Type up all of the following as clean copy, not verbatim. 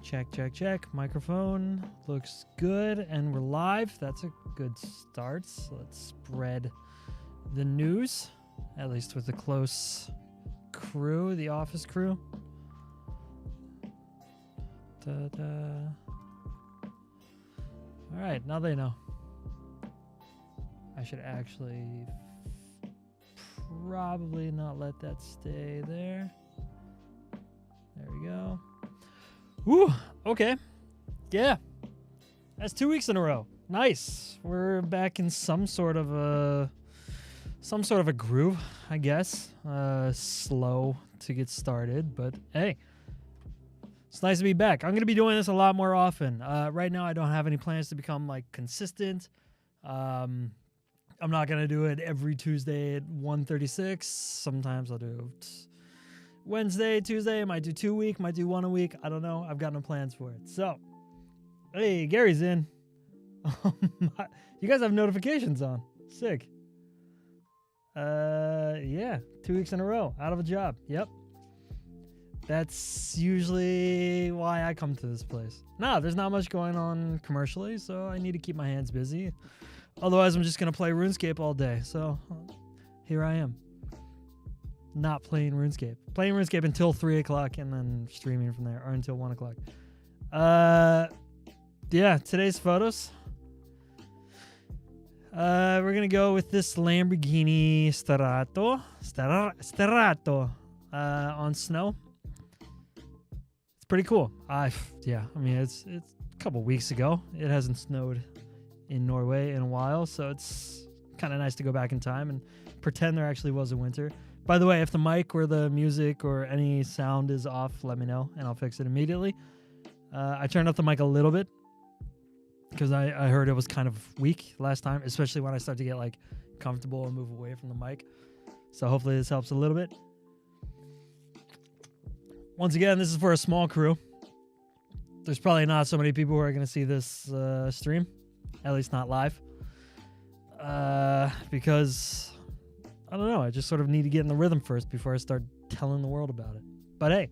Check, check, check. Microphone looks good, and we're live. That's a good start. So let's spread the news, at least with the close crew, the office crew. Ta-da. All right, now they know. I should actually probably not let that stay there. There we go. Woo, okay. Yeah. That's 2 weeks in a row. Nice. We're back in some sort of a groove, I guess. Slow to get started, but hey. It's nice to be back. I'm going to be doing this a lot more often. Right now I don't have any plans to become like consistent. I'm not going to do it every Tuesday at 1:36. Sometimes I'll do Wednesday, Tuesday. I might do 2 a week, might do 1 a week. I don't know. I've got no plans for it. So, hey, Gary's in. You guys have notifications on. Sick. Yeah, 2 weeks in a row. Out of a job. Yep. That's usually why I come to this place. No, there's not much going on commercially, so I need to keep my hands busy. Otherwise, I'm just going to play RuneScape all day. So, here I am. Not playing RuneScape. Playing RuneScape until 3 o'clock and then streaming from there, or until 1 o'clock. Yeah, today's photos. We're going to go with this Lamborghini Serrato. Sterrato. On snow. It's pretty cool. Yeah, I mean, it's a couple weeks ago. It hasn't snowed in Norway in a while, so it's kind of nice to go back in time and pretend there actually was a winter. By the way, if the mic or the music or any sound is off, let me know and I'll fix it immediately. I turned up the mic a little bit because I heard it was kind of weak last time, especially when I start to get like comfortable and move away from the mic. So hopefully this helps a little bit. Once again, this is for a small crew. There's probably not so many people who are going to see this stream, at least not live, because I don't know. I just sort of need to get in the rhythm first before I start telling the world about it. But hey,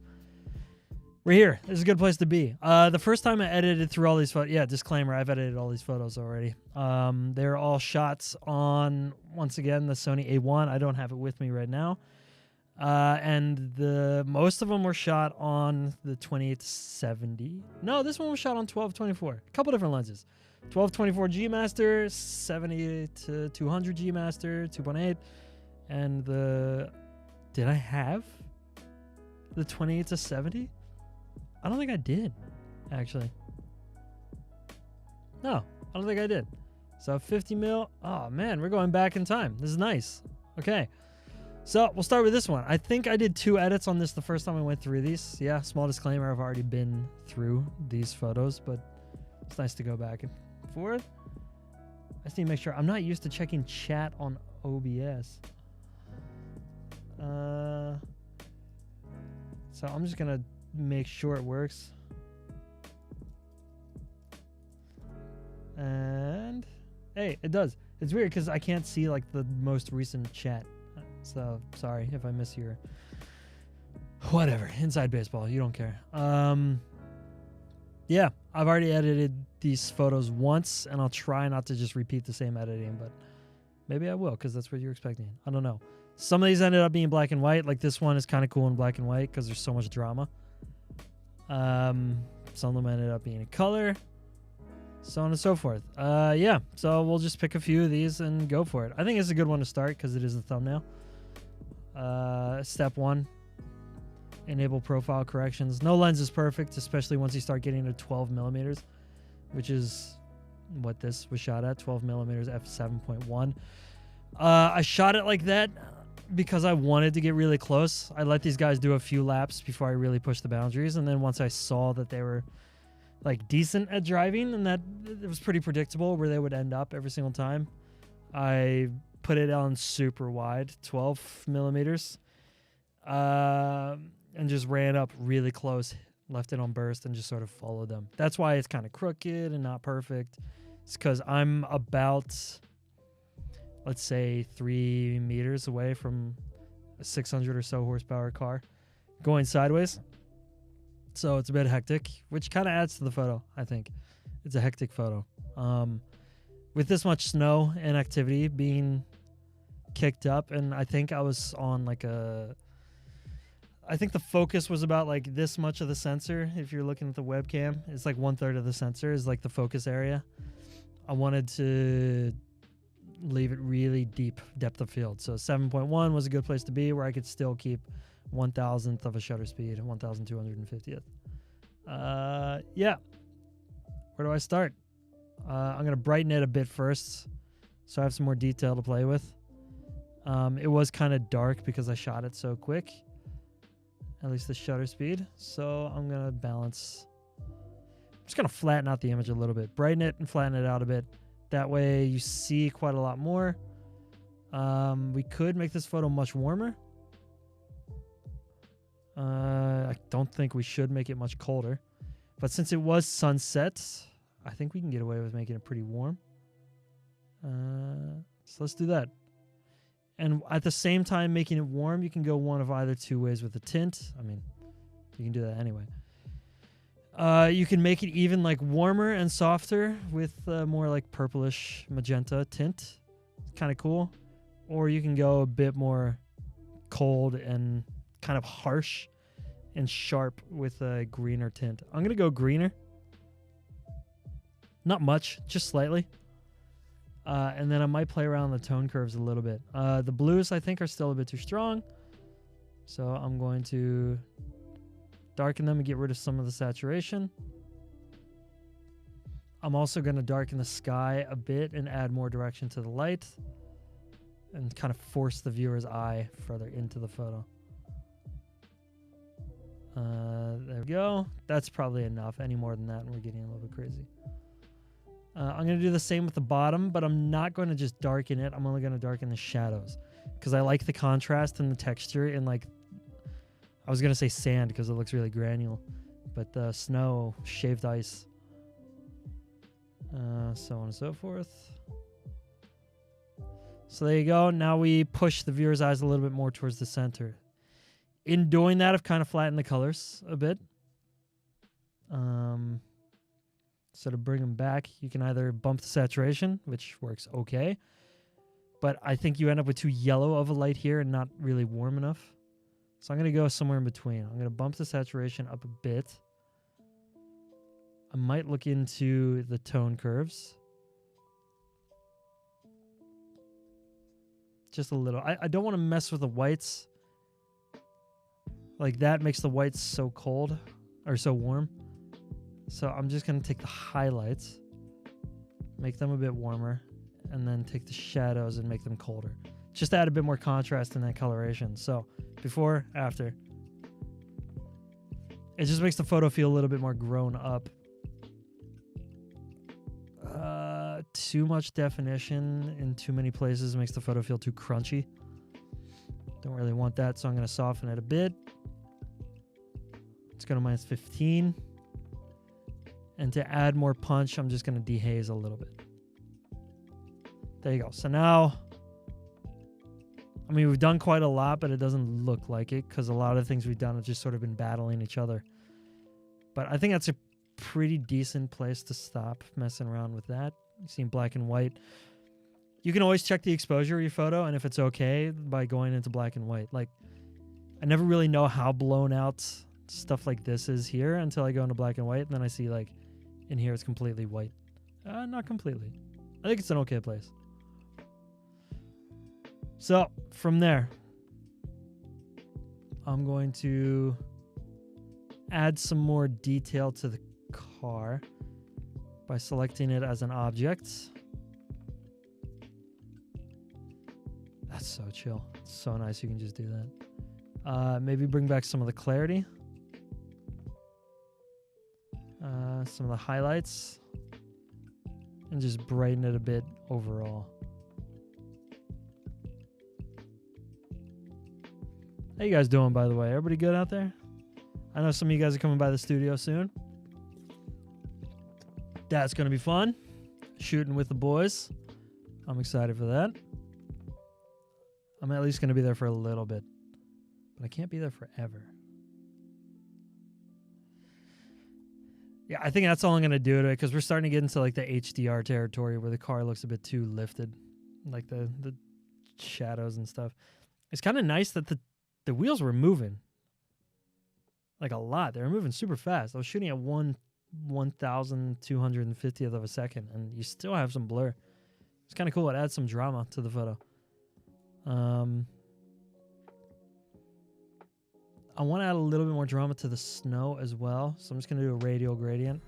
we're here. This is a good place to be. The first time I edited through all these photos, yeah, disclaimer, I've edited all these photos already. They're all shots on, once again, the Sony A1. I don't have it with me right now. And most of them were shot on the 28-70. No, this one was shot on 12-24. A couple different lenses. 12-24 G Master, 70-200 G Master, 2.8. And did I have the 28-70? I don't think I did, actually. No, I don't think I did. So 50 mil. Oh man, we're going back in time. This is nice. Okay. So we'll start with this one. I think I did 2 edits on this the first time I went through these. Yeah, small disclaimer, I've already been through these photos, but it's nice to go back and forth. I just need to make sure. I'm not used to checking chat on OBS. So I'm just going to make sure it works. And hey, it does. It's weird because I can't see like the most recent chat. So sorry if I miss your whatever. Inside baseball. You don't care. Yeah, I've already edited these photos once and I'll try not to just repeat the same editing, but maybe I will because that's what you're expecting. I don't know. Some of these ended up being black and white. Like this one is kind of cool in black and white because there's so much drama. Some of them ended up being in color. So on and so forth. Yeah, so we'll just pick a few of these and go for it. I think it's a good one to start because it is the thumbnail. Step 1, enable profile corrections. No lens is perfect, especially once you start getting to 12 millimeters, which is what this was shot at, 12 millimeters f7.1. I shot it like that because I wanted to get really close. I let these guys do a few laps before I really pushed the boundaries, and then once I saw that they were like decent at driving and that it was pretty predictable where they would end up every single time, I put it on super wide, 12 millimeters, and just ran up really close, left it on burst, and just sort of followed them. That's why it's kind of crooked and not perfect. It's because I'm about, let's say, 3 meters away from a 600 or so horsepower car going sideways. So it's a bit hectic, which kind of adds to the photo, I think. It's a hectic photo. With this much snow and activity being kicked up, and I think I was on like I think the focus was about like this much of the sensor. If you're looking at the webcam, it's like 1/3 of the sensor is like the focus area. I wanted to leave it really deep depth of field. So 7.1 was a good place to be where I could still keep 1,000th of a shutter speed, 1,250th. Yeah. Where do I start? I'm going to brighten it a bit first so I have some more detail to play with. It was kind of dark because I shot it so quick, at least the shutter speed. So I'm going to balance. I'm just going to flatten out the image a little bit, brighten it and flatten it out a bit. That way you see quite a lot more. We could make this photo much warmer. I don't think we should make it much colder. But since it was sunset, I think we can get away with making it pretty warm. So let's do that. And at the same time making it warm, you can go one of either two ways with the tint. I mean, you can do that anyway. You can make it even like warmer and softer with more like purplish magenta tint. Kind of cool. Or you can go a bit more cold and kind of harsh and sharp with a greener tint. I'm going to go greener. Not much, just slightly. And then I might play around the tone curves a little bit. The blues, I think, are still a bit too strong. So I'm going to darken them and get rid of some of the saturation. I'm also going to darken the sky a bit and add more direction to the light and kind of force the viewer's eye further into the photo. There we go. That's probably enough. Any more than that and we're getting a little bit crazy. I'm going to do the same with the bottom, but I'm not going to just darken it. I'm only going to darken the shadows because I like the contrast and the texture in like, I was going to say sand because it looks really granular, but snow, shaved ice, so on and so forth. So there you go. Now we push the viewer's eyes a little bit more towards the center. In doing that, I've kind of flattened the colors a bit. So to bring them back, you can either bump the saturation, which works okay, but I think you end up with too yellow of a light here and not really warm enough. So I'm going to go somewhere in between. I'm going to bump the saturation up a bit. I might look into the tone curves. Just a little. I don't want to mess with the whites. Like that makes the whites so cold or so warm. So I'm just going to take the highlights, make them a bit warmer, and then take the shadows and make them colder. Just to add a bit more contrast in that coloration. So before, after. It just makes the photo feel a little bit more grown up. Too much definition in too many places makes the photo feel too crunchy. Don't really want that, so I'm going to soften it a bit. Let's go to -15. And to add more punch, I'm just going to dehaze a little bit. There you go. So now, I mean, we've done quite a lot, but it doesn't look like it because a lot of the things we've done have just sort of been battling each other. But I think that's a pretty decent place to stop messing around with that. You've seen black and white. You can always check the exposure of your photo, and if it's okay, by going into black and white. Like, I never really know how blown out stuff like this is here until I go into black and white, and then I see, like, in here it's completely white. Not completely. I think it's an okay place. So, from there, I'm going to add some more detail to the car by selecting it as an object. That's so chill. It's so nice you can just do that. Maybe bring back some of the clarity. Some of the highlights. And just brighten it a bit overall. How you guys doing, by the way? Everybody good out there? I know some of you guys are coming by the studio soon. That's going to be fun. Shooting with the boys. I'm excited for that. I'm at least going to be there for a little bit. But I can't be there forever. Yeah, I think that's all I'm going to do to it because we're starting to get into like the HDR territory where the car looks a bit too lifted. Like the shadows and stuff. It's kind of nice that the wheels were moving. Like a lot. They were moving super fast. I was shooting at 1,250th of a second and you still have some blur. It's kind of cool. It adds some drama to the photo. I want to add a little bit more drama to the snow as well. So I'm just going to do a radial gradient.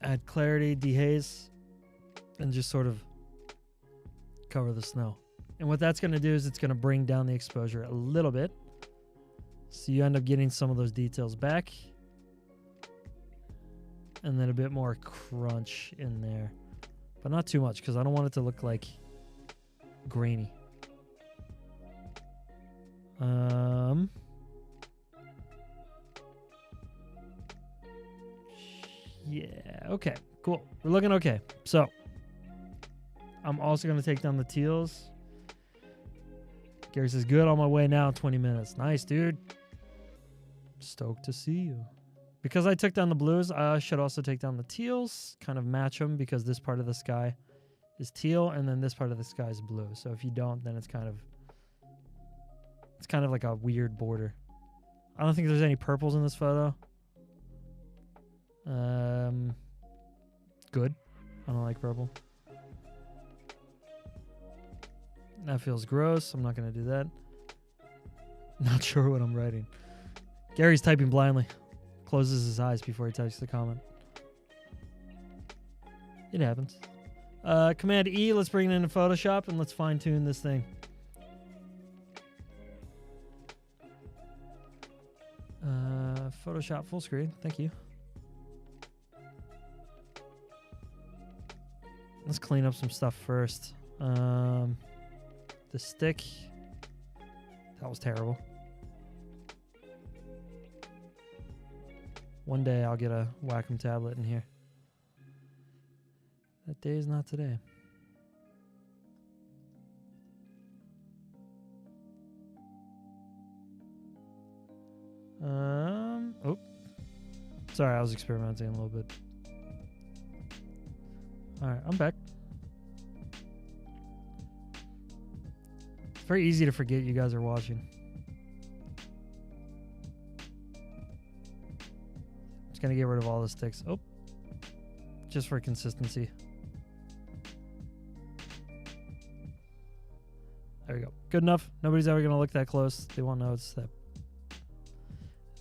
Add clarity, dehaze, and just sort of cover the snow. And what that's going to do is it's going to bring down the exposure a little bit. So you end up getting some of those details back. And then a bit more crunch in there. But not too much because I don't want it to look like grainy. Yeah, okay, cool. We're looking okay. So, I'm also going to take down the teals. Gary says, good, on my way now, 20 minutes. Nice, dude. Stoked to see you. Because I took down the blues, I should also take down the teals, kind of match them because this part of the sky is teal and then this part of the sky is blue. So if you don't, then it's kind of like a weird border. I don't think there's any purples in this photo. Good. I don't like purple. That feels gross. I'm not going to do that. Not sure what I'm writing. Gary's typing blindly. Closes his eyes before he types the comment. It happens. Command E, let's bring it into Photoshop and let's fine tune this thing. Photoshop full screen. Thank you. Let's clean up some stuff first. The stick. That was terrible. One day I'll get a Wacom tablet in here. That day is not today. Oh. Sorry, I was experimenting a little bit. Alright, I'm back. It's very easy to forget you guys are watching. Just gonna get rid of all the sticks. Oh. Just for consistency. There we go. Good enough. Nobody's ever gonna look that close. They won't know it's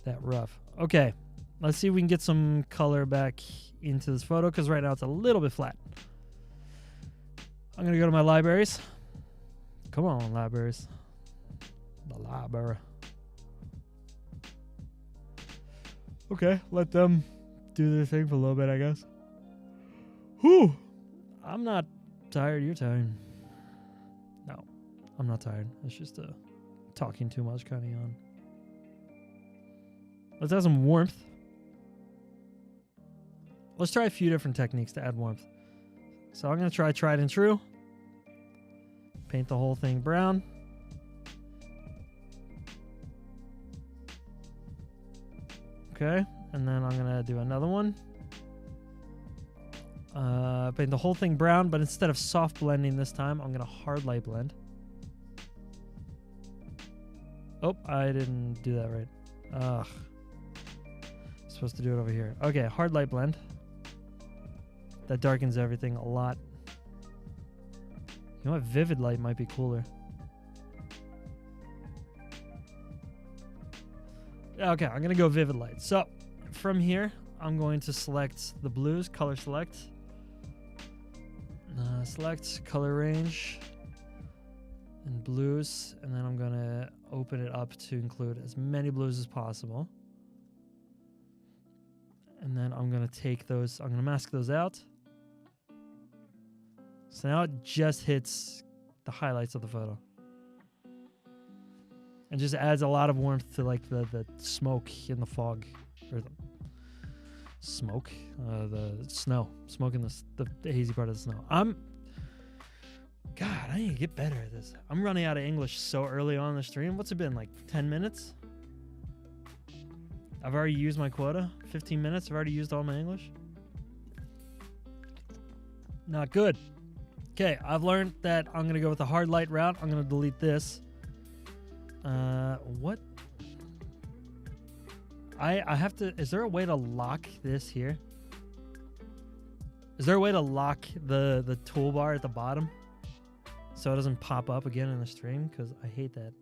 that rough. Okay. Let's see if we can get some color back into this photo because right now it's a little bit flat. I'm going to go to my libraries. Come on, libraries. The library. Okay, let them do their thing for a little bit, I guess. Whew. I'm not tired. You're tired. No, I'm not tired. It's just talking too much kind of yawn. Let's add some warmth. Let's try a few different techniques to add warmth. So I'm going to try tried and true. Paint the whole thing brown. Okay, and then I'm going to do another one. Paint the whole thing brown, but instead of soft blending this time, I'm going to hard light blend. Oh, I didn't do that right. Ugh. Supposed to do it over here. Okay, hard light blend. That darkens everything a lot. You know what? Vivid light might be cooler. Okay, I'm going to go vivid light. So, from here, I'm going to select the blues, color select. Select color range and blues. And then I'm going to open it up to include as many blues as possible. And then I'm going to take those, I'm going to mask those out. So now it just hits the highlights of the photo. And just adds a lot of warmth to like the smoke in the fog. Or the smoke? The snow. Smoke in the hazy part of the snow. God, I need to get better at this. I'm running out of English so early on in the stream. What's it been, like 10 minutes? I've already used my quota. 15 minutes. I've already used all my English. Not good. Okay, I've learned that I'm going to go with the hard light route. I'm going to delete this. What? I have to... Is there a way to lock this here? Is there a way to lock the toolbar at the bottom so it doesn't pop up again in the stream? Because I hate that.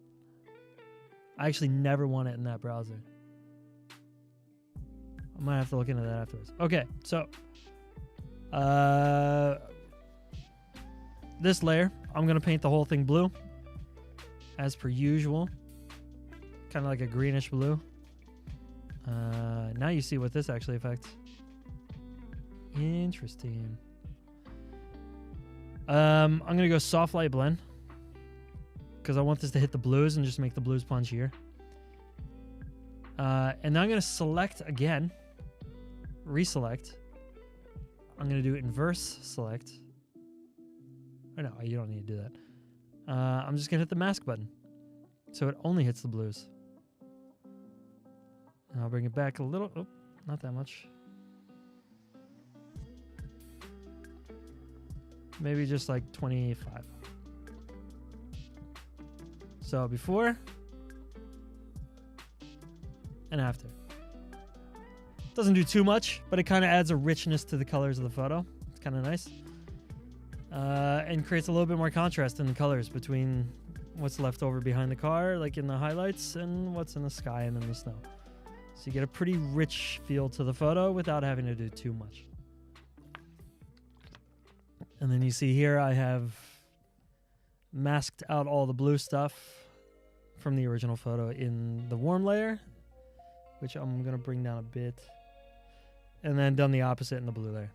I actually never want it in that browser. I might have to look into that afterwards. Okay, so this layer, I'm going to paint the whole thing blue as per usual. Kind of like a greenish blue. Now you see what this actually affects. Interesting. I'm going to go soft light blend because I want this to hit the blues and just make the blues punchier. And now I'm going to select again. Reselect. I'm going to do inverse select. Oh, no, you don't need to do that. I'm just going to hit the mask button. So it only hits the blues. And I'll bring it back a little. Oh, not that much. Maybe just like 25. So before and after. Doesn't do too much, but it kind of adds a richness to the colors of the photo. It's kind of nice. And creates a little bit more contrast in the colors between what's left over behind the car, like in the highlights, and what's in the sky and in the snow. So you get a pretty rich feel to the photo without having to do too much. And then you see here I have masked out all the blue stuff from the original photo in the warm layer, which I'm going to bring down a bit. And then done the opposite in the blue layer.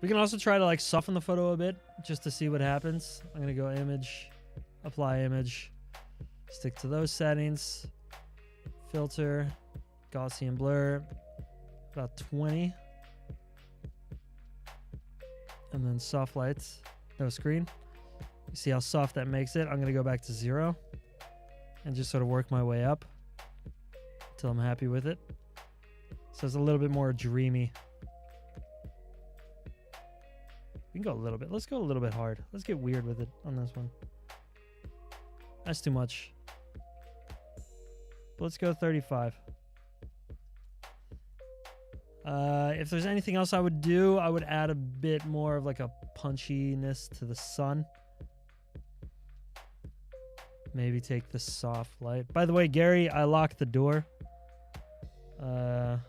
We can also try to like soften the photo a bit just to see what happens. I'm going to go image, apply image, stick to those settings, filter, Gaussian blur, about 20. And then soft lights, no screen. You see how soft that makes it? I'm going to go back to 0 and just sort of work my way up until I'm happy with it. So it's a little bit more dreamy. We can go a little bit. Let's go a little bit hard. Let's get weird with it on this one. That's too much. But let's go 35. If there's anything else I would do, I would add a bit more of like a punchiness to the sun. Maybe take the soft light. By the way, Gary, I locked the door. But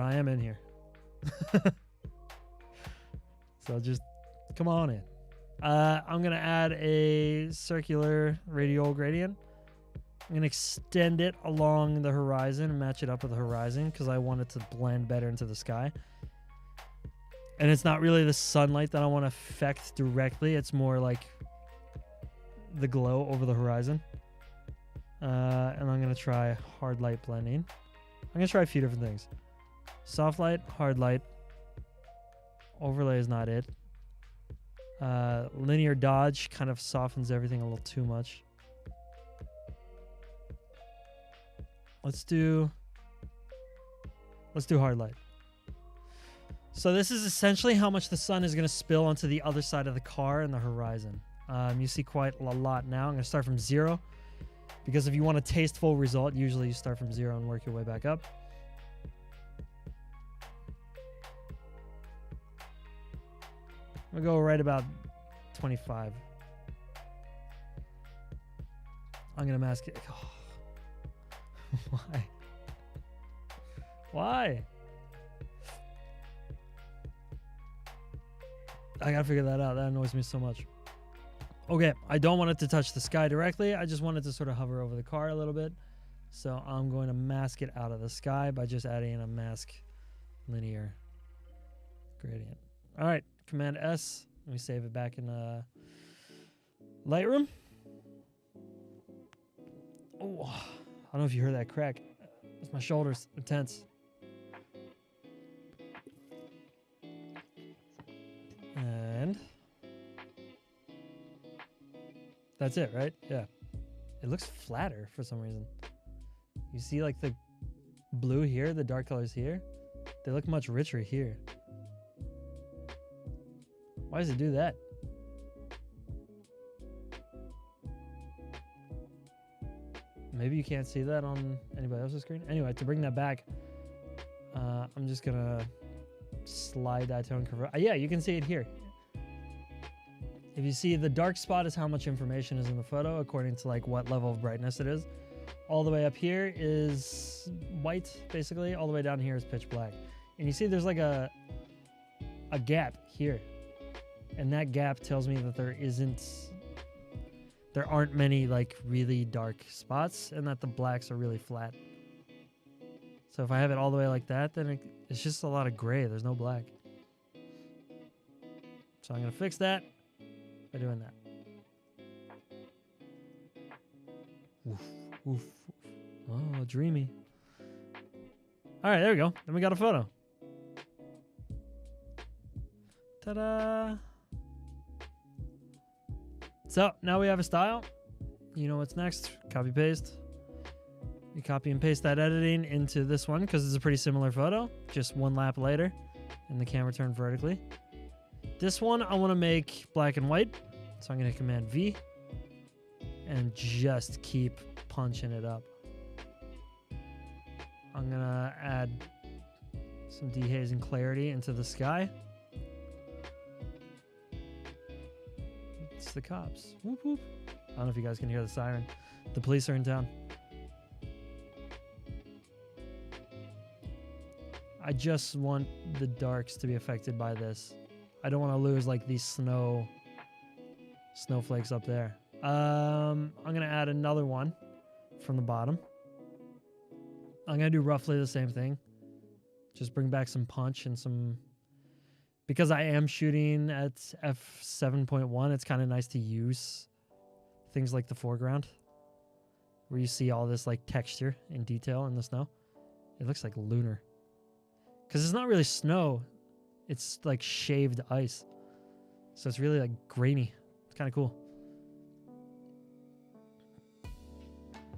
I am in here. So just come on in. I'm going to add a circular radial gradient. I'm going to extend it along the horizon and match it up with the horizon because I want it to blend better into the sky. And it's not really the sunlight that I want to affect directly. It's more like the glow over the horizon. And I'm going to try hard light blending. I'm going to try a few different things. Soft light, hard light. Overlay is not it. Linear dodge kind of softens everything a little too much. Let's do hard light. So this is essentially how much the sun is going to spill onto the other side of the car and the horizon. You see quite a lot now. I'm going to start from 0 because if you want a tasteful result, usually you start from 0 and work your way back up. I'm going to go right about 25. I'm going to mask it. Oh. Why? Why? I gotta figure that out. That annoys me so much. Okay, I don't want it to touch the sky directly. I just want it to sort of hover over the car a little bit. So I'm going to mask it out of the sky by just adding a mask linear gradient. All right, Command S. Let me save it back in Lightroom. Oh, I don't know if you heard that crack. It's my shoulders. They're tense. And that's it, right? Yeah. it looks flatter for some reason. You see like the blue here, the dark colors here, they look much richer here. Why does it do that? Maybe you can't see that on anybody else's screen. Anyway, to bring that back, I'm just gonna slide that tone curve. Yeah, you can see it here. If you see, the dark spot is how much information is in the photo according to like what level of brightness it is. All the way up here is white, basically. All the way down here is pitch black. And you see there's like a gap here. And that gap tells me that there aren't many like really dark spots and that the blacks are really flat. So if I have it all the way like that, then it's just a lot of gray. There's no black. So I'm going to fix that by doing that. Oof, oof. Oh, dreamy. All right, there we go. Then we got a photo. Ta-da! So now we have a style. You know what's next? Copy paste. You copy and paste that editing into this one because it's a pretty similar photo. Just one lap later, and the camera turned vertically. This one I want to make black and white, so I'm going to Command V and just keep punching it up. I'm going to add some dehaze and clarity into the sky. It's the cops. Whoop, whoop. I don't know if you guys can hear the siren. The police are in town. I just want the darks to be affected by this. I don't want to lose like these snowflakes up there. I'm going to add another one from the bottom. I'm going to do roughly the same thing. Just bring back some punch and some... Because I am shooting at f7.1, it's kind of nice to use things like the foreground, where you see all this like texture and detail in the snow. It looks like lunar. Because it's not really snow, it's like shaved ice. So it's really like grainy. It's kind of cool.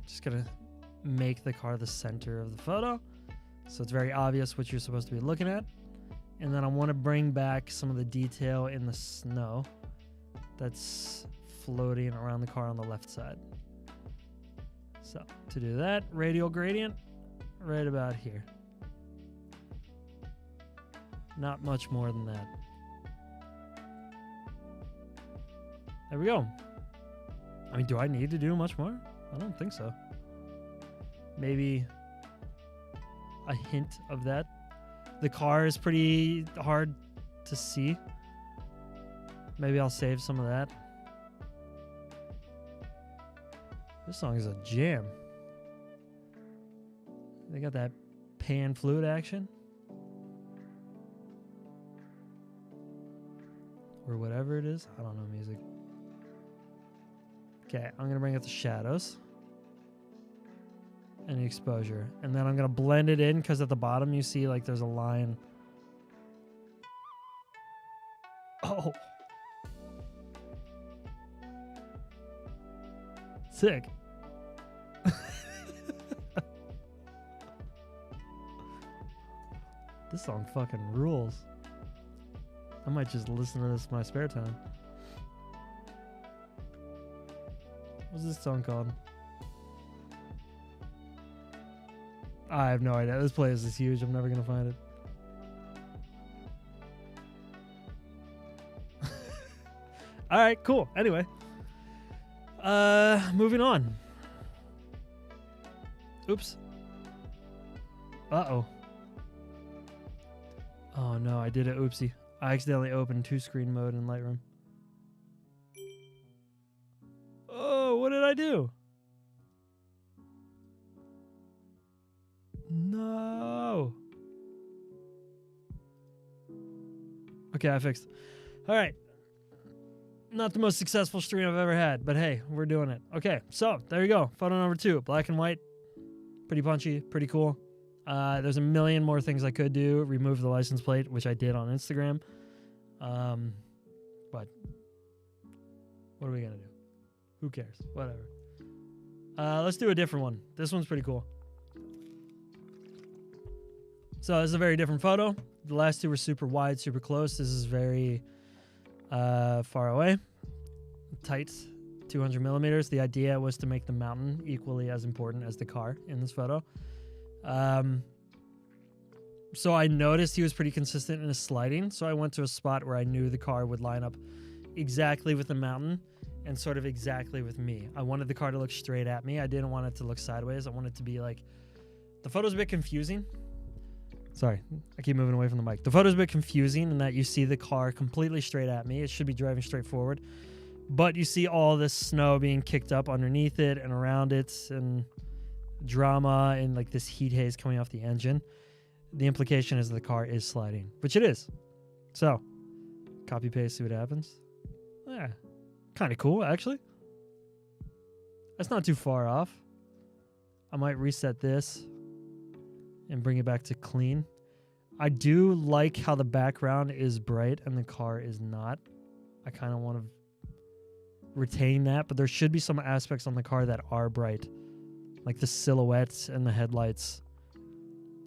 Just gonna make the car the center of the photo, so it's very obvious what you're supposed to be looking at. And then I want to bring back some of the detail in the snow that's floating around the car on the left side. So to do that, radial gradient right about here. Not much more than that. There we go. I mean, do I need to do much more? I don't think so. Maybe a hint of that. The car is pretty hard to see. Maybe I'll save some of that. This song is a jam. They got that pan flute action. Or whatever it is. I don't know music. Okay, I'm going to bring up the shadows. And the exposure. And then I'm going to blend it in because at the bottom you see like there's a line. Oh. Sick. This song fucking rules. I might just listen to this in my spare time. What's this song called? I have no idea. This playlist is huge. I'm never going to find it. All right, cool. Anyway. Moving on. Oops. Uh-oh. Oh, no. I did it. Oopsie. I accidentally opened two-screen mode in Lightroom. Oh, what did I do? No. Okay, I fixed. All right. Not the most successful stream I've ever had, but hey, we're doing it. Okay, so there you go. Photo number 2, black and white. Pretty punchy, pretty cool. There's a million more things I could do. Remove the license plate, which I did on Instagram. But what are we going to do? Who cares? Whatever. Let's do a different one. This one's pretty cool. So this is a very different photo. The last two were super wide, super close. This is very far away. Tight, 200 millimeters. The idea was to make the mountain equally as important as the car in this photo. So I noticed he was pretty consistent in his sliding. So I went to a spot where I knew the car would line up exactly with the mountain and sort of exactly with me. I wanted the car to look straight at me. I didn't want it to look sideways. I wanted it to be like, the photo's a bit confusing. Sorry, I keep moving away from the mic. The photo's a bit confusing in that you see the car completely straight at me. It should be driving straight forward. But you see all this snow being kicked up underneath it and around it, and drama and like this heat haze coming off the engine. The implication is the car is sliding, which it is. So, copy paste, see what happens. Yeah, kind of cool, actually. That's not too far off. I might reset this and bring it back to clean. I do like how the background is bright and the car is not. I kind of want to retain that, but there should be some aspects on the car that are bright, like the silhouettes and the headlights,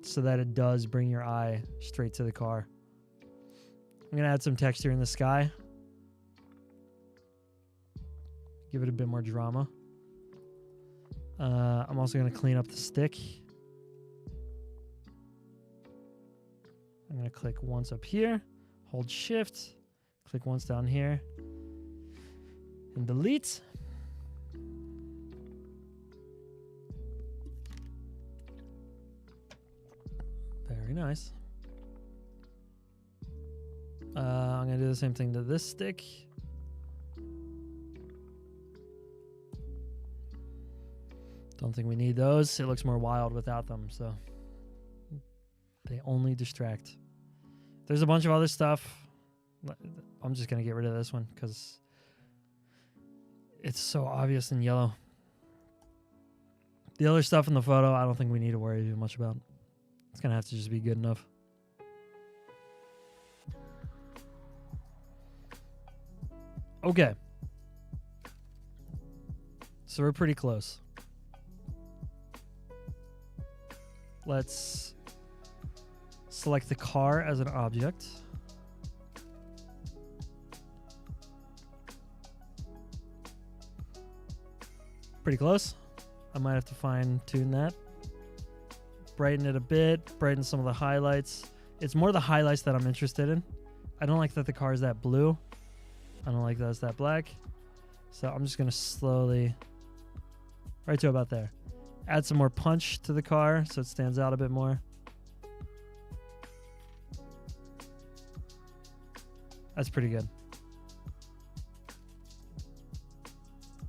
so that it does bring your eye straight to the car. I'm going to add some texture in the sky. Give it a bit more drama. I'm also going to clean up the stick. I'm going to click once up here, hold shift, click once down here, and delete. Very nice. I'm going to do the same thing to this stick. Don't think we need those. It looks more wild without them, so they only distract. There's a bunch of other stuff. I'm just going to get rid of this one because it's so obvious in yellow. The other stuff in the photo, I don't think we need to worry too much about. It's going to have to just be good enough. Okay. So we're pretty close. Let's select the car as an object. Pretty close. I might have to fine tune that. Brighten it a bit, brighten some of the highlights. It's more the highlights that I'm interested in. I don't like that the car is that blue. I don't like that it's that black. So I'm just going to slowly, right to about there. Add some more punch to the car so it stands out a bit more. That's pretty good.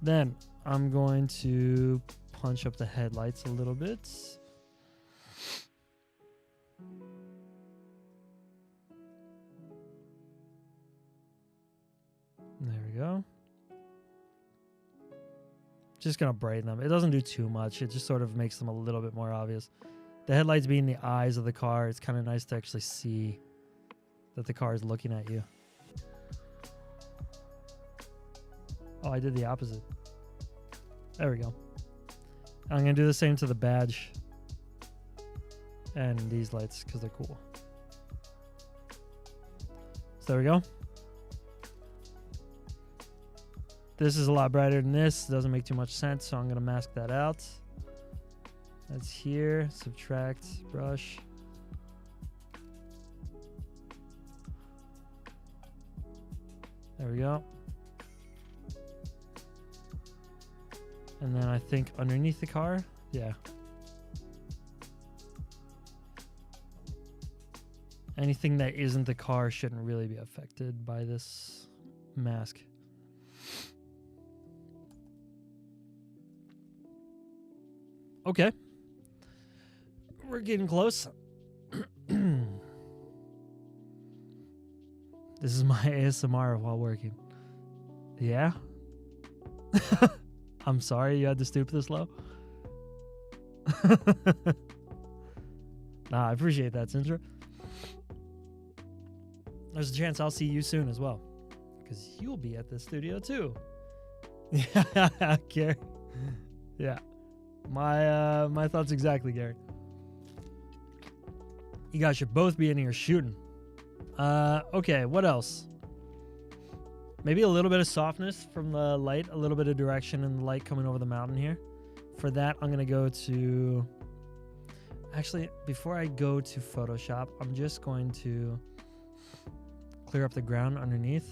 Then I'm going to punch up the headlights a little bit. There we go. Just gonna brighten them. It doesn't do too much. It just sort of makes them a little bit more obvious. The headlights being the eyes of the car, it's kind of nice to actually see that the car is looking at you. Oh, I did the opposite. There we go. I'm gonna do the same to the badge and these lights because they're cool. So there we go. This is a lot brighter than this. It doesn't make too much sense, so I'm going to mask that out. That's here. Subtract, brush. There we go. And then I think underneath the car, yeah. Anything that isn't the car shouldn't really be affected by this mask. Okay. We're getting close. This is my ASMR while working. Yeah? I'm sorry you had to stoop this low. Nah, I appreciate that, Sindra. There's a chance I'll see you soon as well. Because you'll be at the studio too. Yeah, Gary. Yeah. My thoughts exactly, Gary. You guys should both be in here shooting. Okay, what else? Maybe a little bit of softness from the light, a little bit of direction in the light coming over the mountain here. For that, I'm going to go to... Actually, before I go to Photoshop, I'm just going to clear up the ground underneath.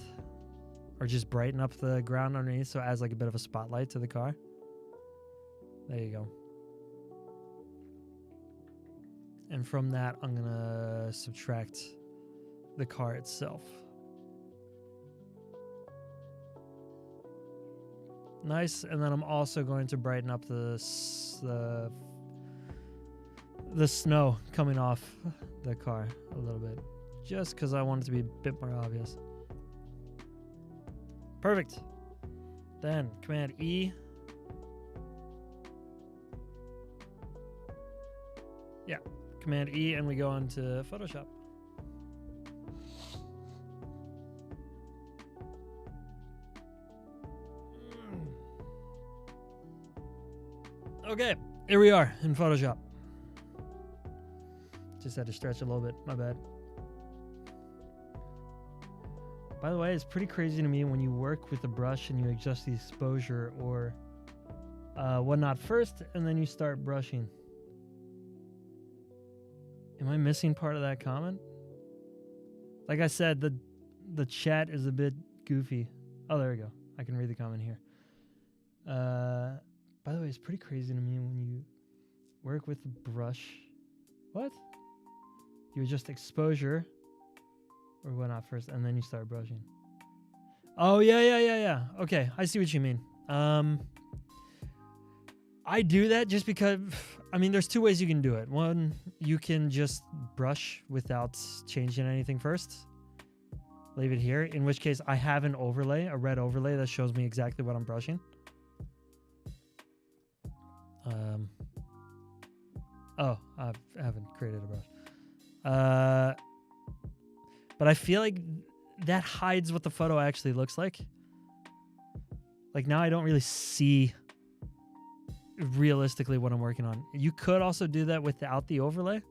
Or just brighten up the ground underneath so it adds like a bit of a spotlight to the car. There you go. And from that, I'm going to subtract the car itself. Nice. And then I'm also going to brighten up the snow coming off the car a little bit. Just because I want it to be a bit more obvious. Perfect. Then Command E. Yeah, Command E, and we go into Photoshop. Okay, here we are in Photoshop. Just had to stretch a little bit, my bad. By the way, it's pretty crazy to me when you work with the brush and you adjust the exposure or whatnot first, and then you start brushing. Am I missing part of that comment? Like I said, the chat is a bit goofy. Oh, there we go. I can read the comment here. By the way, it's pretty crazy to me when you work with the brush. What? You adjust exposure or whatnot first, and then you start brushing. Oh, yeah. Okay, I see what you mean. I do that just because, I mean, there's two ways you can do it. One, you can just brush without changing anything first. Leave it here, in which case I have an overlay, a red overlay that shows me exactly what I'm brushing. Oh, I haven't created a brush. But I feel like that hides what the photo actually looks like. Like now I don't really see realistically what I'm working on. You could also do that without the overlay.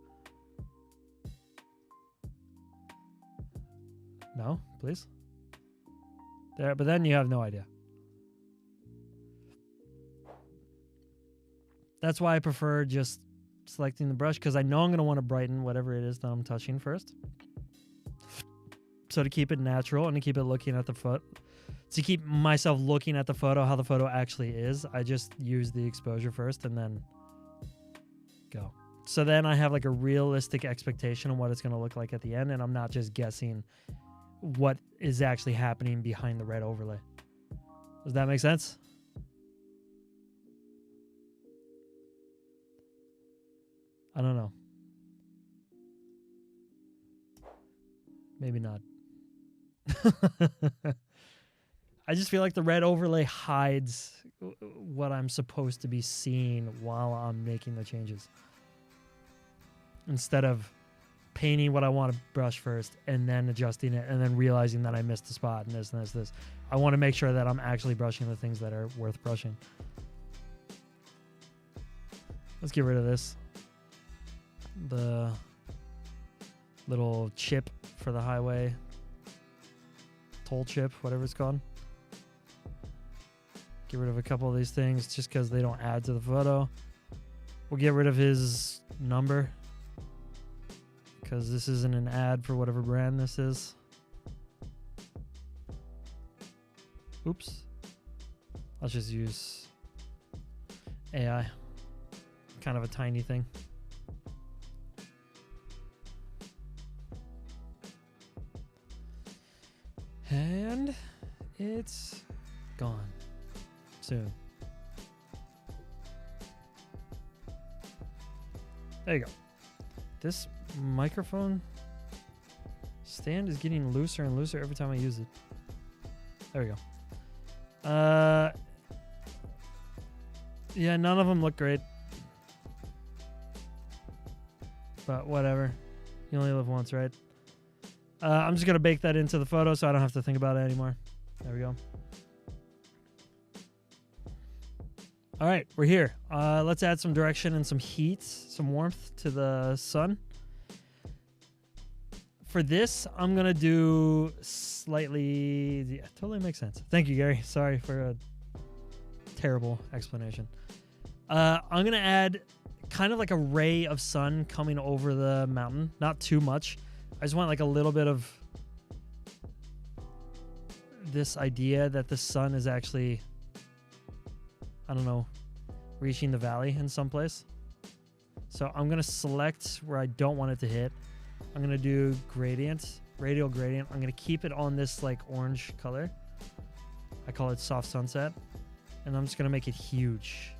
No, please. There, but then you have no idea. That's why I prefer just selecting the brush, because I know I'm going to want to brighten whatever it is that I'm touching first. So to keep it natural and to keep it looking at the foot, to keep myself looking at the photo, how the photo actually is, I just use the exposure first and then go. So then I have like a realistic expectation of what it's going to look like at the end, and I'm not just guessing what is actually happening behind the red overlay. Does that make sense? I don't know. Maybe not. I just feel like the red overlay hides what I'm supposed to be seeing while I'm making the changes. Instead of painting what I want to brush first and then adjusting it and then realizing that I missed a spot and this and this and this. I want to make sure that I'm actually brushing the things that are worth brushing. Let's get rid of this. The little chip for the highway. Toll chip, whatever it's called. Get rid of a couple of these things just because they don't add to the photo. We'll get rid of his number because this isn't an ad for whatever brand this is. Oops. I'll just use AI. Kind of a tiny thing. And it's gone soon. There you go. This microphone stand is getting looser and looser every time I use it. There we go. Yeah, none of them look great. But whatever. You only live once, right? I'm just going to bake that into the photo so I don't have to think about it anymore. There we go. All right, we're here. Let's add some direction and some heat, some warmth to the sun. For this, I'm going to do slightly... Yeah, totally makes sense. Thank you, Gary. Sorry for a terrible explanation. I'm going to add kind of like a ray of sun coming over the mountain. Not too much. I just want like a little bit of this idea that the sun is actually, I don't know, reaching the valley in some place. So I'm going to select where I don't want it to hit. I'm going to do gradient, radial gradient. I'm going to keep it on this like orange color. I call it soft sunset. And I'm just going to make it huge.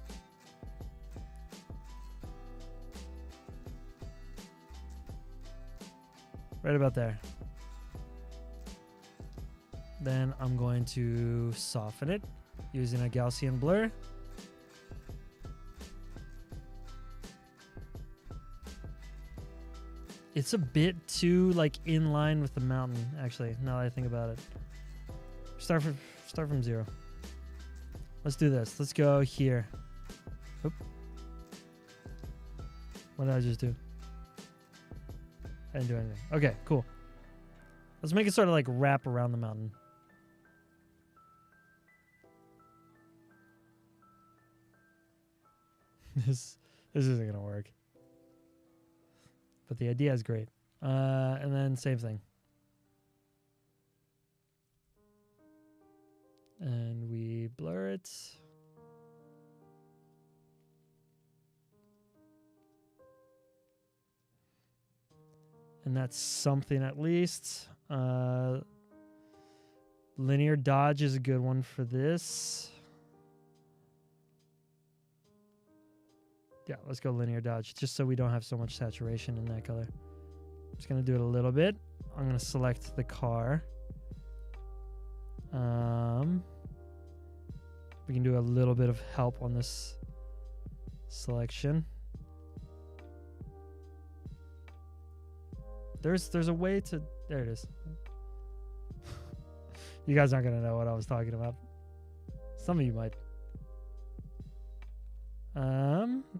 Right about there. Then I'm going to soften it using a Gaussian blur. It's a bit too like in line with the mountain, actually, now that I think about it. Start from 0. Let's do this. Let's go here. Oop. What did I just do? I didn't do anything. Okay, cool. Let's make it sort of like wrap around the mountain. This isn't gonna work. But the idea is great. And then same thing. And we blur it. And that's something at least. Linear dodge is a good one for this. Yeah, let's go linear dodge, just so we don't have so much saturation in that color. I'm just going to do it a little bit. I'm going to select the car. We can do a little bit of help on this selection. There's a way to... There it is. You guys aren't going to know what I was talking about. Some of you might.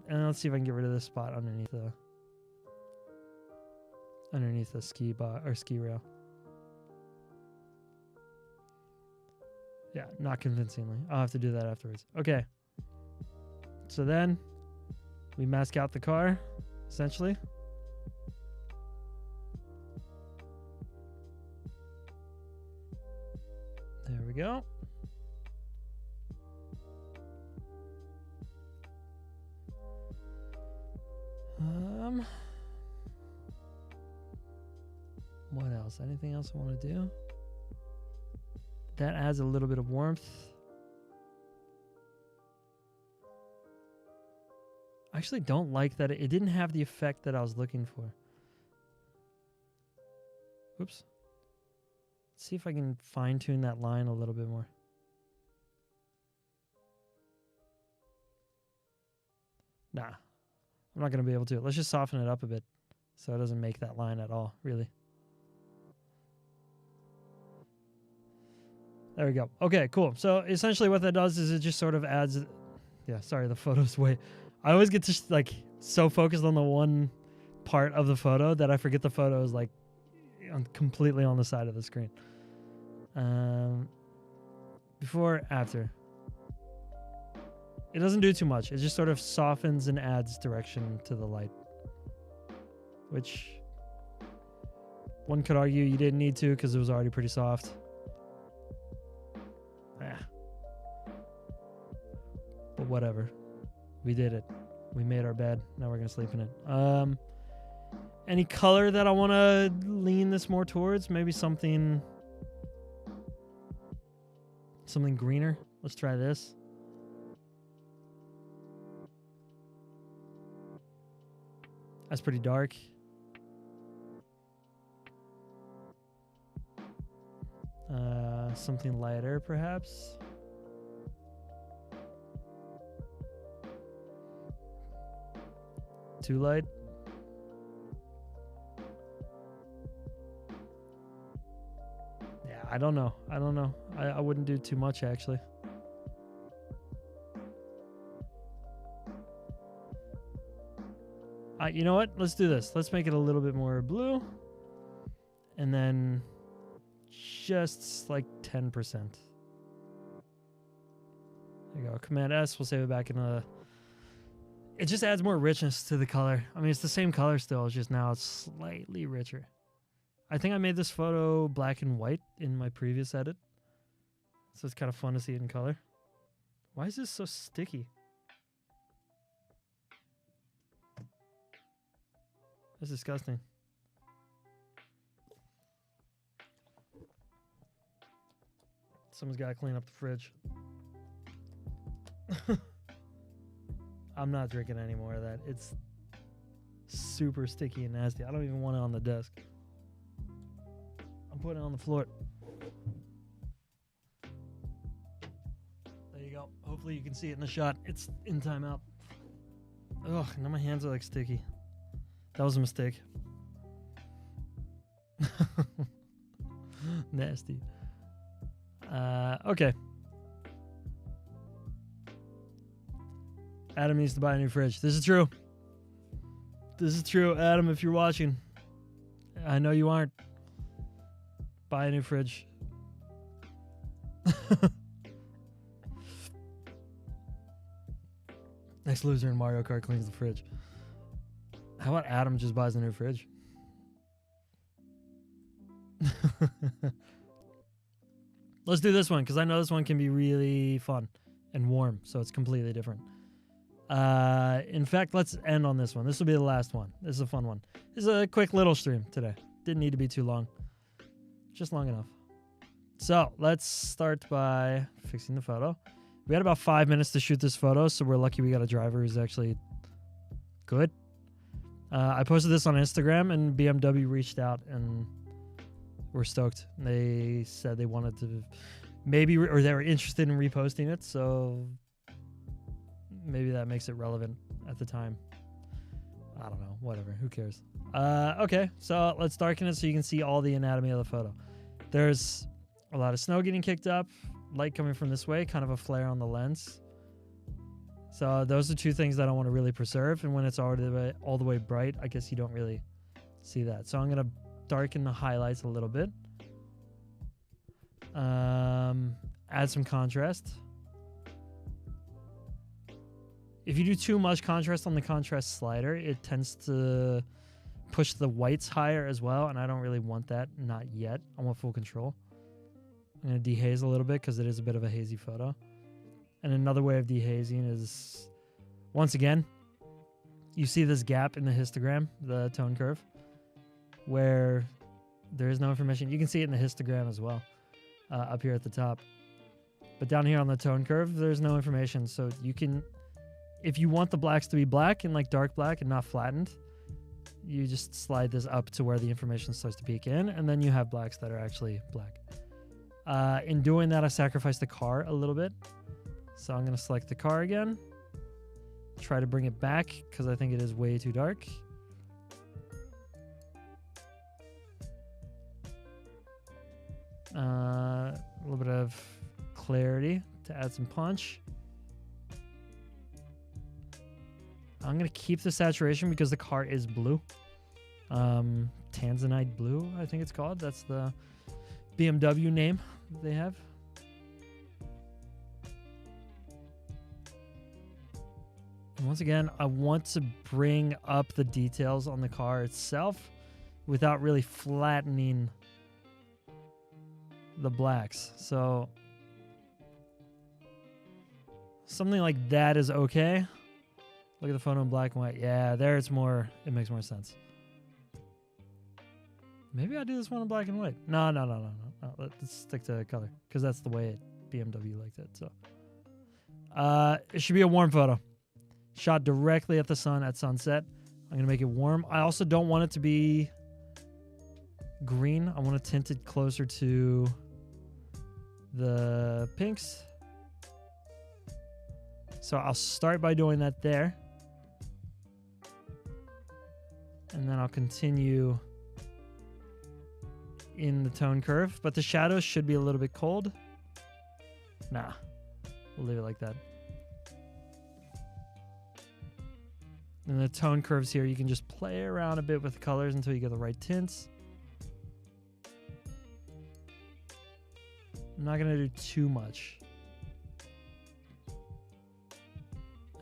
And let's see if I can get rid of this spot underneath the ski bar or ski rail. Yeah, not convincingly. I'll have to do that afterwards. Okay. So then we mask out the car, essentially. There we go. What else? Anything else I want to do? That adds a little bit of warmth. I actually don't like that it didn't have the effect that I was looking for. Oops. Let's see if I can fine-tune that line a little bit more. Nah, I'm not going to be able to. Let's just soften it up a bit so it doesn't make that line at all, really. There we go. Okay, cool. So essentially what that does is it just sort of adds... Yeah, sorry, the photo's way... I always get to like so focused on the one part of the photo that I forget the photo is like completely on the side of the screen. Before, after. It doesn't do too much. It just sort of softens and adds direction to the light. Which one could argue you didn't need to because it was already pretty soft. But whatever. We did it. We made our bed. Now we're going to sleep in it. Any color that I want to lean this more towards? Maybe something greener. Let's try this. That's pretty dark. Something lighter, perhaps. Too light. Yeah, I don't know. I wouldn't do too much, actually. You know what? Let's do this. Let's make it a little bit more blue. And then just like 10%. There you go. Command S. We'll save it back in a... It just adds more richness to the color. I mean, it's the same color still. It's just now it's slightly richer. I think I made this photo black and white in my previous edit. So it's kind of fun to see it in color. Why is this so sticky? That's disgusting. Someone's got to clean up the fridge. I'm not drinking any more of that. It's super sticky and nasty. I don't even want it on the desk. I'm putting it on the floor. There you go. Hopefully you can see it in the shot. It's in timeout. Ugh, now my hands are like sticky. That was a mistake. Nasty. Okay. Adam needs to buy a new fridge. This is true. This is true, Adam, if you're watching. I know you aren't. Buy a new fridge. Next loser in Mario Kart cleans the fridge. How about Adam just buys a new fridge? Let's do this one, because I know this one can be really fun and warm, so it's completely different. In fact, let's end on this one. This will be the last one. This is a fun one. This is a quick little stream today. Didn't need to be too long. Just long enough. So, let's start by fixing the photo. We had about 5 minutes to shoot this photo, so we're lucky we got a driver who's actually good. I posted this on Instagram, and BMW reached out and were stoked. They said they wanted to maybe, or they were interested in reposting it, so maybe that makes it relevant at the time. I don't know. Whatever. Who cares? Okay, so let's darken it so you can see all the anatomy of the photo. There's a lot of snow getting kicked up, light coming from this way, kind of a flare on the lens. So those are two things that I want to really preserve. And when it's already all the way bright, I guess you don't really see that. So I'm going to darken the highlights a little bit. Add some contrast. If you do too much contrast on the contrast slider, it tends to push the whites higher as well, and I don't really want that. Not yet. I want full control. I'm going to dehaze a little bit because it is a bit of a hazy photo. And another way of dehazing is, once again, you see this gap in the histogram, the tone curve, where there is no information. You can see it in the histogram as well, up here at the top. But down here on the tone curve, there's no information. So you can, if you want the blacks to be black and like dark black and not flattened, you just slide this up to where the information starts to peek in, and then you have blacks that are actually black. In doing that, I sacrificed the car a little bit. So I'm going to select the car again. Try to bring it back because I think it is way too dark. A little bit of clarity to add some punch. I'm going to keep the saturation because the car is blue. Tanzanite blue, I think it's called. That's the BMW name they have. And once again, I want to bring up the details on the car itself without really flattening the blacks. So something like that is okay. Look at the photo in black and white. Yeah, there it's more, it makes more sense. Maybe I'll do this one in black and white. No. Let's stick to color because that's the way BMW liked it. So it should be a warm photo. Shot directly at the sun at sunset. I'm going to make it warm. I also don't want it to be green. I want to tint it closer to the pinks. So I'll start by doing that there. And then I'll continue in the tone curve. But the shadows should be a little bit cold. Nah, we'll leave it like that. And the tone curves here, you can just play around a bit with the colors until you get the right tints. I'm not going to do too much.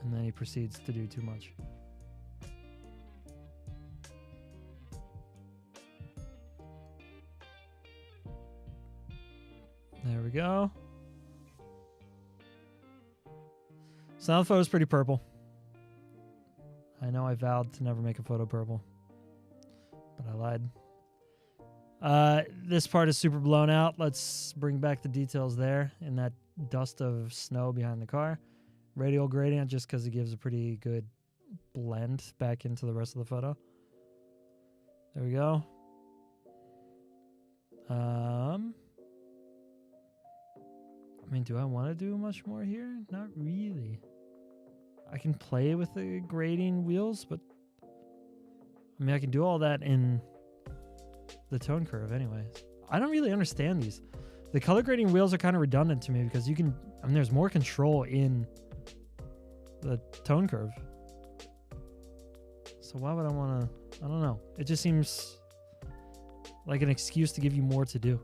And then he proceeds to do too much. There we go. So now the photo's pretty purple. I know I vowed to never make a photo purple, but I lied. This part is super blown out. Let's bring back the details there in that dust of snow behind the car. Radial gradient, just because it gives a pretty good blend back into the rest of the photo. There we go. I mean, do I want to do much more here? Not really. I can play with the grading wheels, but I mean, I can do all that in the tone curve anyways. I don't really understand these. The color grading wheels are kind of redundant to me because you can, I mean, there's more control in the tone curve. So why would I want to, I don't know. It just seems like an excuse to give you more to do.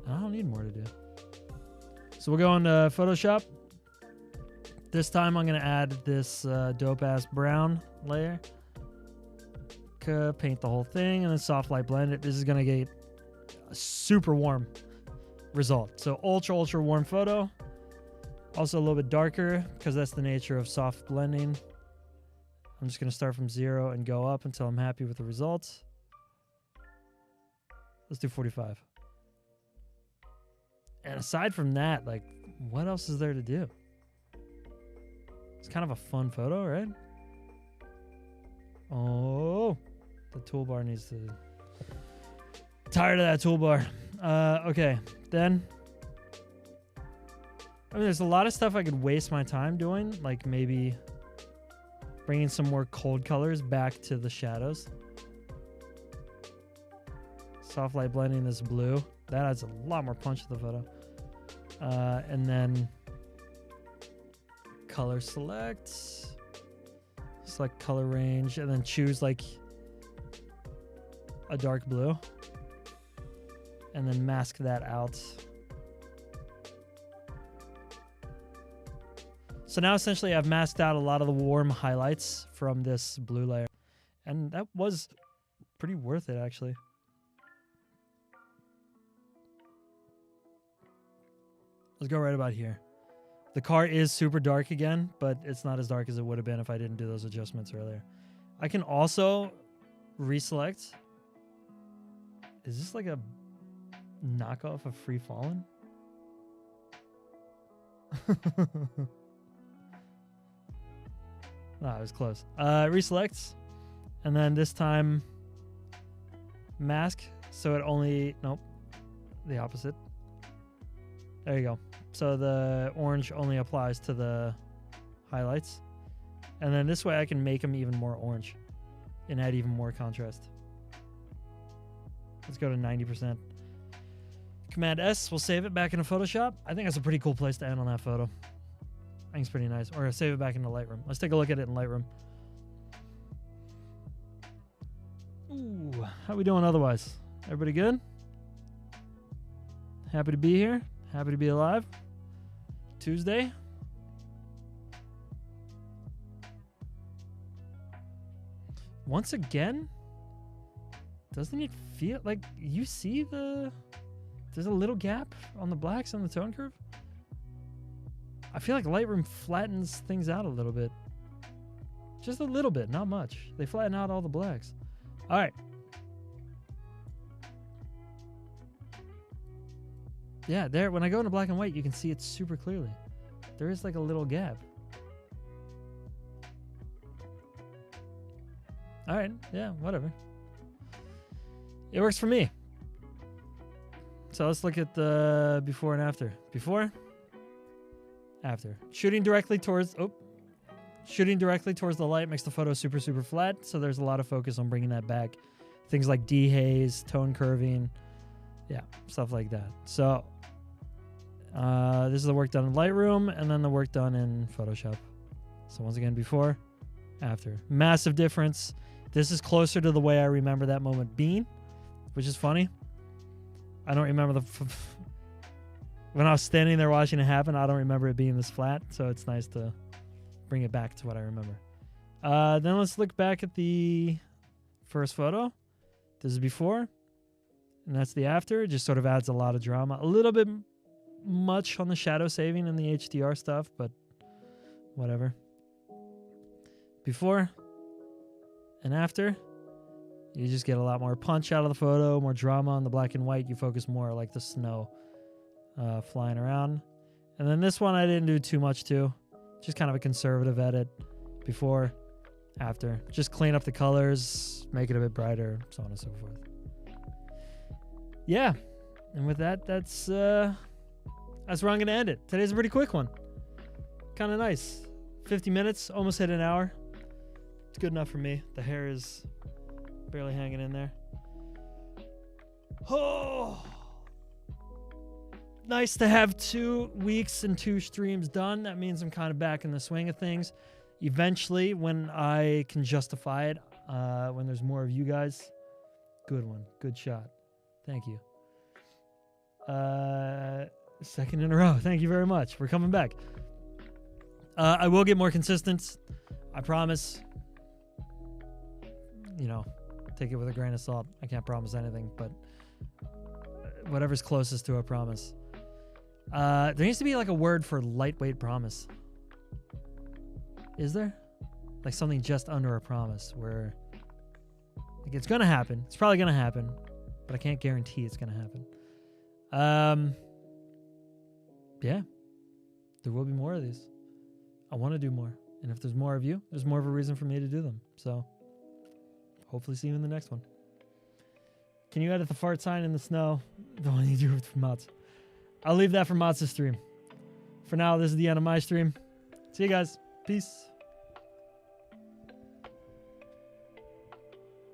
I don't need more to do. So we'll go into Photoshop. This time I'm going to add this dope-ass brown layer. Paint the whole thing and then soft light blend it. This is going to get a super warm result. So ultra warm photo. Also a little bit darker because that's the nature of soft blending. I'm just going to start from 0 and go up until I'm happy with the results. Let's do 45. And aside from that, like, what else is there to do? It's kind of a fun photo, right? Oh, the toolbar needs to... Tired of that toolbar. Okay, then... I mean, there's a lot of stuff I could waste my time doing, like maybe bringing some more cold colors back to the shadows. Soft light blending this blue. That adds a lot more punch to the photo. And then color select color range, and then choose like a dark blue and then mask that out. So now essentially I've masked out a lot of the warm highlights from this blue layer, and that was pretty worth it actually. Let's go right about here. The car is super dark again, but it's not as dark as it would have been if I didn't do those adjustments earlier. I can also reselect. Is this like a knockoff of Free Fallen? No, it was close. Reselect. And then this time mask. So it only... Nope. The opposite. There you go. So the orange only applies to the highlights. And then this way I can make them even more orange and add even more contrast. Let's go to 90%. Command S, we'll save it back into Photoshop. I think that's a pretty cool place to end on that photo. I think it's pretty nice. Or save it back into Lightroom. Let's take a look at it in Lightroom. Ooh, how we doing otherwise? Everybody good? Happy to be here. Happy to be alive. Tuesday. Once again, doesn't it feel like you see there's a little gap on the blacks on the tone curve? I feel like Lightroom flattens things out a little bit. Just a little bit, not much. They flatten out all the blacks. All right. Yeah, there. When I go into black and white, you can see it super clearly. There is like a little gap. All right. Yeah, whatever. It works for me. So let's look at the before and after. Before. After. Shooting directly towards the light makes the photo super flat. So there's a lot of focus on bringing that back. Things like dehaze, tone curving. Yeah, stuff like that. So this is the work done in Lightroom and then the work done in Photoshop. So once again, before, after. Massive difference. This is closer to the way I remember that moment being, which is funny. I don't remember when I was standing there watching it happen, I don't remember it being this flat, so it's nice to bring it back to what I remember. Then let's look back at the first photo. This is before, and that's the after. It just sort of adds a lot of drama. A little bit much on the shadow saving and the HDR stuff, but whatever. Before and after, you just get a lot more punch out of the photo, more drama on the black and white. You focus more like the snow flying around. And then this one I didn't do too much to. Just kind of a conservative edit. Before, after. Just clean up the colors, make it a bit brighter, so on and so forth. Yeah. And with that, that's where I'm going to end it. Today's a pretty quick one. Kind of nice. 50 minutes, almost hit an hour. It's good enough for me. The hair is barely hanging in there. Oh, nice to have 2 weeks and 2 streams done. That means I'm kind of back in the swing of things. Eventually, when I can justify it, when there's more of you guys, good one, good shot. Thank you. Second in a row. Thank you very much. We're coming back. I will get more consistent. I promise. You know, take it with a grain of salt. I can't promise anything, but whatever's closest to a promise. There needs to be like a word for lightweight promise. Is there? Like something just under a promise where like it's gonna happen. It's probably gonna happen, but I can't guarantee it's gonna happen. Yeah. There will be more of these. I want to do more. And if there's more of you, there's more of a reason for me to do them. So hopefully see you in the next one. Can you edit the fart sign in the snow? The one you do with Mats. I'll leave that for Mats' stream. For now, this is the end of my stream. See you guys. Peace.